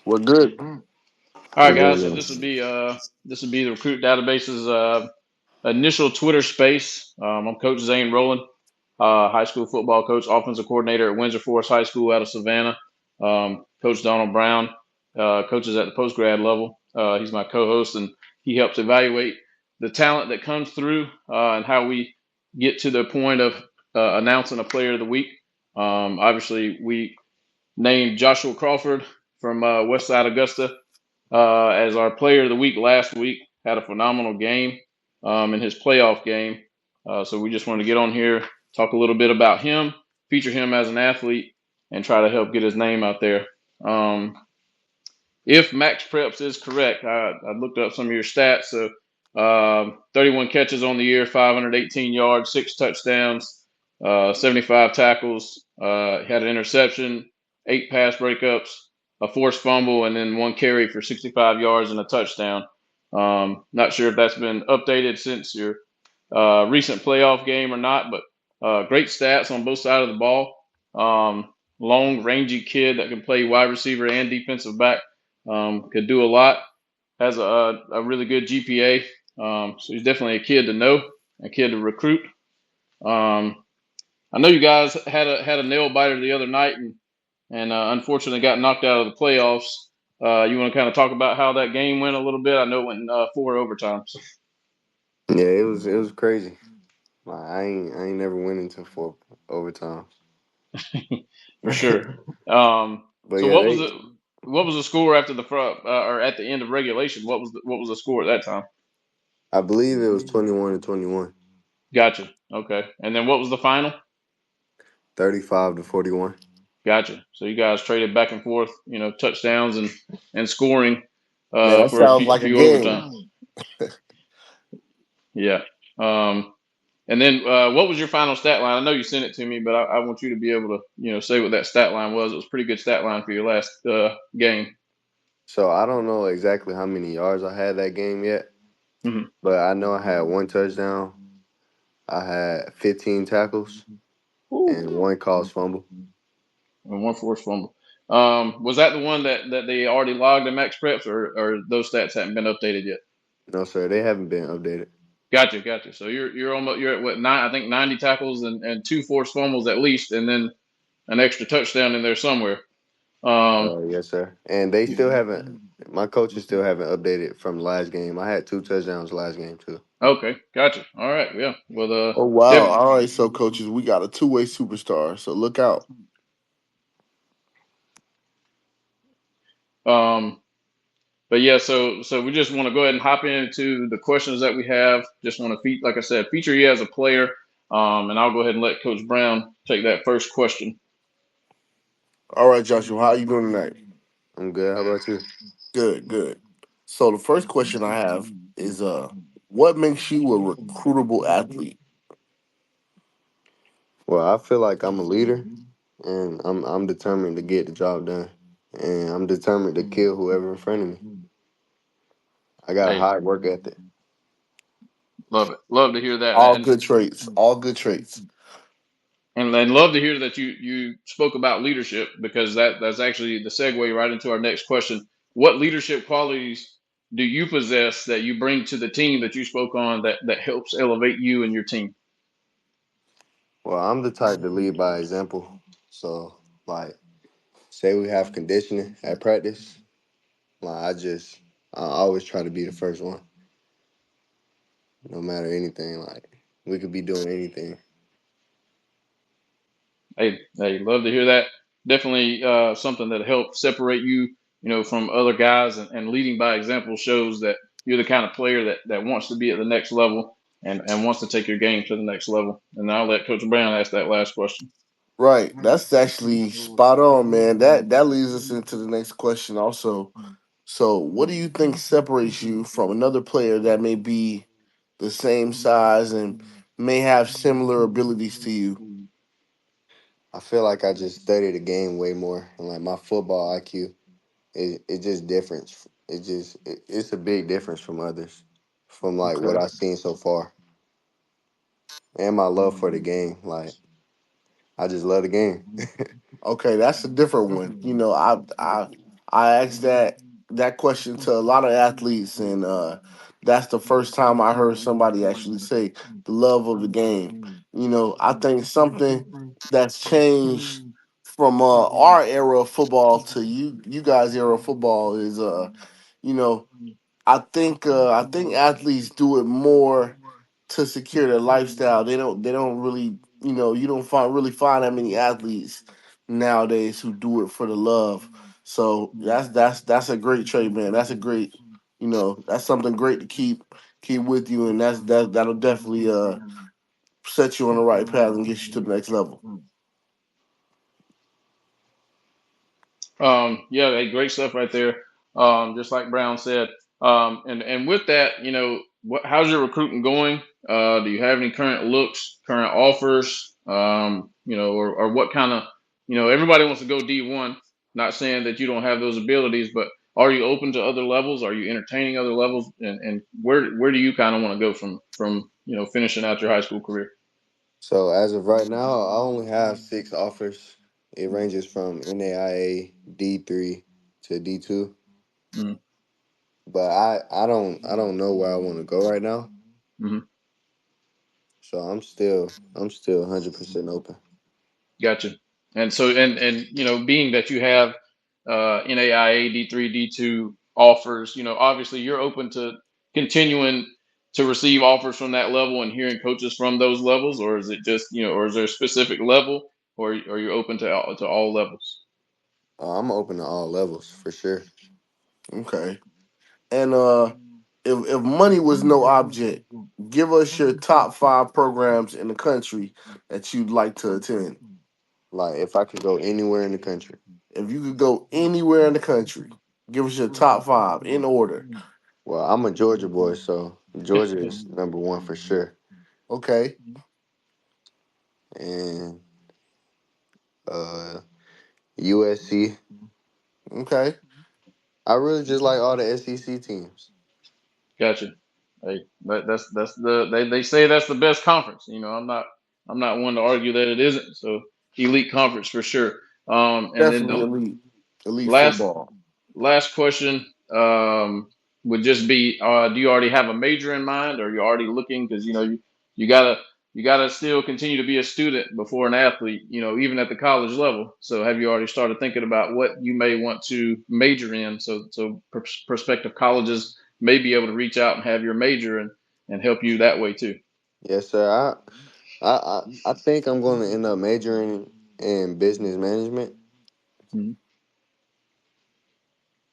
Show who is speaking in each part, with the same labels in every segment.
Speaker 1: We're good.
Speaker 2: All right,
Speaker 3: We're
Speaker 2: guys.
Speaker 3: good,
Speaker 2: So
Speaker 3: man.
Speaker 2: this would be the Recruit Database's initial Twitter space. I'm Coach Zane Rowland, high school football coach, offensive coordinator at Windsor Forest High School out of Savannah. Coach Donald Brown coaches at the post grad level. He's my co-host, and he helps evaluate the talent that comes through and how we get to the point of announcing a player of the week. Obviously, we named Joshua Crawford from Westside Augusta as our player of the week last week. Had a phenomenal game in his playoff game. So we just wanted to get on here, talk a little bit about him, feature him as an athlete, and try to help get his name out there. Um, if Max Preps is correct, I looked up some of your stats. So 31 catches on the year, 518 yards, 6 touchdowns, 75 tackles, had an interception, 8 pass breakups, a forced fumble, and then 1 carry for 65 yards and a touchdown. Not sure if that's been updated since your recent playoff game or not, but great stats on both sides of the ball. Long, rangy kid that can play wide receiver and defensive back. Could do a lot. Has a really good GPA. So he's definitely a kid to know, a kid to recruit. Um, I know you guys had a nail biter the other night, and unfortunately got knocked out of the playoffs. You want to kind of talk about how that game went a little bit? I know it went 4 overtimes.
Speaker 3: Yeah, it was crazy. Like, I ain't never went into four overtime.
Speaker 2: For sure. Um,
Speaker 3: But
Speaker 2: so
Speaker 3: yeah,
Speaker 2: what was the score after the front or at the end of regulation? What was the score at that time?
Speaker 3: I believe it was 21-21,
Speaker 2: Gotcha. Okay. And then what was the final?
Speaker 3: 35-41.
Speaker 2: Gotcha. So you guys traded back and forth, touchdowns and scoring
Speaker 1: Man, that
Speaker 2: for a
Speaker 1: sounds
Speaker 2: few,
Speaker 1: like a
Speaker 2: few
Speaker 1: game.
Speaker 2: overtime. Yeah. Um, and then what was your final stat line? I know you sent it to me, but I want you to be able to say what that stat line was. It was a pretty good stat line for your last game.
Speaker 3: So I don't know exactly how many yards I had that game yet,
Speaker 2: Hmm.
Speaker 3: but I know I had one touchdown. I had 15 tackles
Speaker 2: Ooh.
Speaker 3: and one caused fumble.
Speaker 2: And one forced fumble. Was that the one that they already logged in Max Preps, or those stats haven't been updated yet?
Speaker 3: No, sir, they haven't been updated.
Speaker 2: Gotcha. So you're at what, nine? I think 90 tackles and 2 forced fumbles at least, and then an extra touchdown in there somewhere. Um,
Speaker 3: Yes, sir. And they still haven't. My coaches still haven't updated from last game. I had two touchdowns last game too.
Speaker 2: okay, gotcha. All right, yeah. Well,
Speaker 1: Oh wow!
Speaker 2: Devin,
Speaker 1: All right, so coaches, we got a two-way superstar. So look out.
Speaker 2: um, but yeah, so we just want to go ahead and hop into the questions that we have. Just want to like I said, feature you as a player. And I'll go ahead and let Coach Brown take that first question.
Speaker 1: All right, Joshua, how you doing tonight?
Speaker 3: I'm good. How about you?
Speaker 1: Good, good. So the first question I have is what makes you a recruitable athlete?
Speaker 3: Well, I feel like I'm a leader, and I'm determined to get the job done, and I'm determined to kill whoever in front of me. I got a
Speaker 2: Hey,
Speaker 3: high work ethic.
Speaker 2: love it. Love to hear that,
Speaker 1: All
Speaker 2: and
Speaker 1: good traits. All good traits.
Speaker 2: and love to hear that you spoke about leadership, because that's actually the segue right into our next question. What leadership qualities do you possess that you bring to the team that you spoke on that helps elevate you and your team?
Speaker 3: Well, I'm the type to lead by example. So, like, say we have conditioning at practice, like I always try to be the first one, no matter anything. Like, we could be doing anything.
Speaker 2: Hey, love to hear that. Definitely something that helps separate you, from other guys, and leading by example shows that you're the kind of player that wants to be at the next level and wants to take your game to the next level. And I'll let Coach Brown ask that last question.
Speaker 1: Right. That's actually spot on, man. That leads us into the next question also. So what do you think separates you from another player that may be the same size and may have similar abilities to you?
Speaker 3: I feel like I just study the game way more, and like my football IQ, it just different. It's a big difference from others, from like what
Speaker 1: Okay.
Speaker 3: I've seen so far, and my love for the game. Like, I just love the game.
Speaker 1: Okay, that's a different one. I asked that question to a lot of athletes, and that's the first time I heard somebody actually say the love of the game. I think something that's changed from our era of football to you guys' era of football is you know I think athletes do it more to secure their lifestyle. They don't really you don't find that many athletes nowadays who do it for the love. So that's a great trait, man. That's a great that's something great to keep with you, and that'll definitely set you on the right path and get you to the next level.
Speaker 2: Yeah, hey, great stuff right there. Just like Brown said. And with that, how's your recruiting going? Do you have any current looks, current offers? Or what kind of, everybody wants to go D1. Not saying that you don't have those abilities, but are you open to other levels? Are you entertaining other levels? And where do you kind of want to go from finishing out your high school career?
Speaker 3: So as of right now, I only have 6 offers. It ranges from NAIA D3 to D2.
Speaker 2: Mm-hmm.
Speaker 3: But I don't know where I want to go right now.
Speaker 2: Mm-hmm.
Speaker 3: So I'm still 100% open.
Speaker 2: Gotcha. And so, being that you have NAIA D3, D2 offers, obviously you're open to continuing to receive offers from that level and hearing coaches from those levels, or is it just, or is there a specific level, or you're open to all levels?
Speaker 3: I'm open to all levels for sure.
Speaker 1: Okay. And if money was no object, give us your top 5 programs in the country that you'd like to attend.
Speaker 3: Like if I could go anywhere in the country.
Speaker 1: If you could go anywhere in the country, give us your top 5 in order.
Speaker 3: Well, I'm a Georgia boy, so Georgia is number one for sure.
Speaker 1: Okay.
Speaker 3: And uh USC.
Speaker 1: Okay.
Speaker 3: I really just like all the SEC teams.
Speaker 2: Gotcha. Hey, that's they say that's the best conference. I'm not one to argue that it isn't. So elite conference for sure. And then
Speaker 1: Definitely
Speaker 2: the
Speaker 1: elite
Speaker 2: last
Speaker 1: football.
Speaker 2: last question would just be: do you already have a major in mind, or are you already looking? Because you gotta you gotta still continue to be a student before an athlete. Even at the college level. So have you already started thinking about what you may want to major in? So prospective colleges may be able to reach out and have your major and help you that way too.
Speaker 3: Yes, sir. I think I'm going to end up majoring in business management.
Speaker 2: Mhm.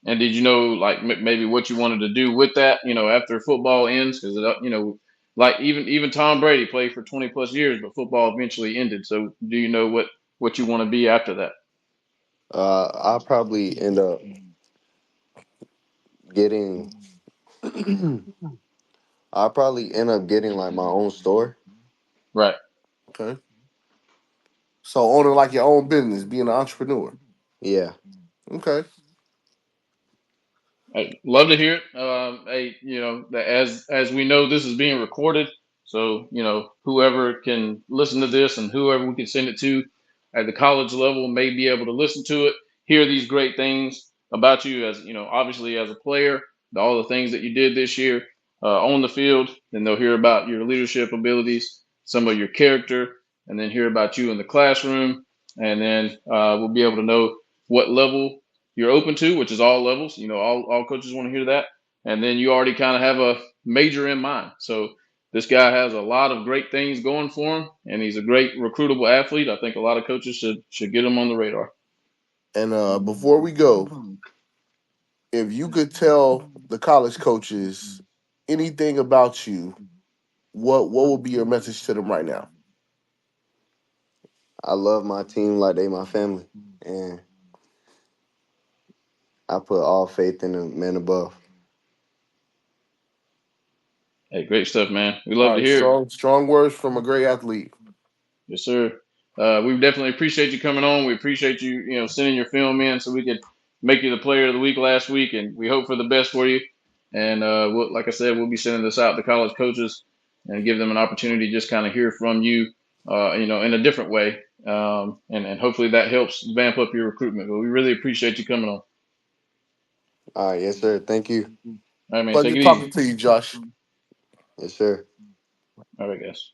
Speaker 2: And did you know, like maybe what you wanted to do with that, after football ends? Because like even Tom Brady played for 20 plus years, but football eventually ended. So do you know what you want to be after that?
Speaker 3: I'll probably end up getting. I'll probably end up getting like my own store.
Speaker 2: Right.
Speaker 1: Okay. So owning like your own business, being an entrepreneur.
Speaker 3: Yeah.
Speaker 1: Okay.
Speaker 2: I love to hear it. Hey, that as we know, this is being recorded, so whoever can listen to this and whoever we can send it to at the college level may be able to listen to it, hear these great things about you as obviously as a player, all the things that you did this year on the field. Then they'll hear about your leadership abilities, some of your character, and then hear about you in the classroom, and then we'll be able to know what level you're open to, which is all levels. All coaches want to hear that. And then you already kind of have a major in mind. So this guy has a lot of great things going for him, and he's a great recruitable athlete. I think a lot of coaches should get him on the radar.
Speaker 1: And before we go, if you could tell the college coaches anything about you, what would be your message to them right now?
Speaker 3: I love my team like they my family, and I put all faith in the man above.
Speaker 2: Hey, great stuff, man. We
Speaker 1: All
Speaker 2: love to
Speaker 1: right,
Speaker 2: hear it.
Speaker 1: strong words from a great athlete.
Speaker 2: Yes, sir. We definitely appreciate you coming on. We appreciate you, sending your film in so we could make you the player of the week last week, and we hope for the best for you. And like I said, we'll be sending this out to college coaches and give them an opportunity to just kind of hear from you, in a different way. And hopefully that helps vamp up your recruitment. But we really appreciate you coming on.
Speaker 3: All right, yes, sir. Thank you.
Speaker 2: All right, man. Take
Speaker 1: Pleasure
Speaker 2: it
Speaker 1: talking
Speaker 2: easy.
Speaker 1: to you, Josh.
Speaker 3: Yes, sir.
Speaker 2: All right, guys.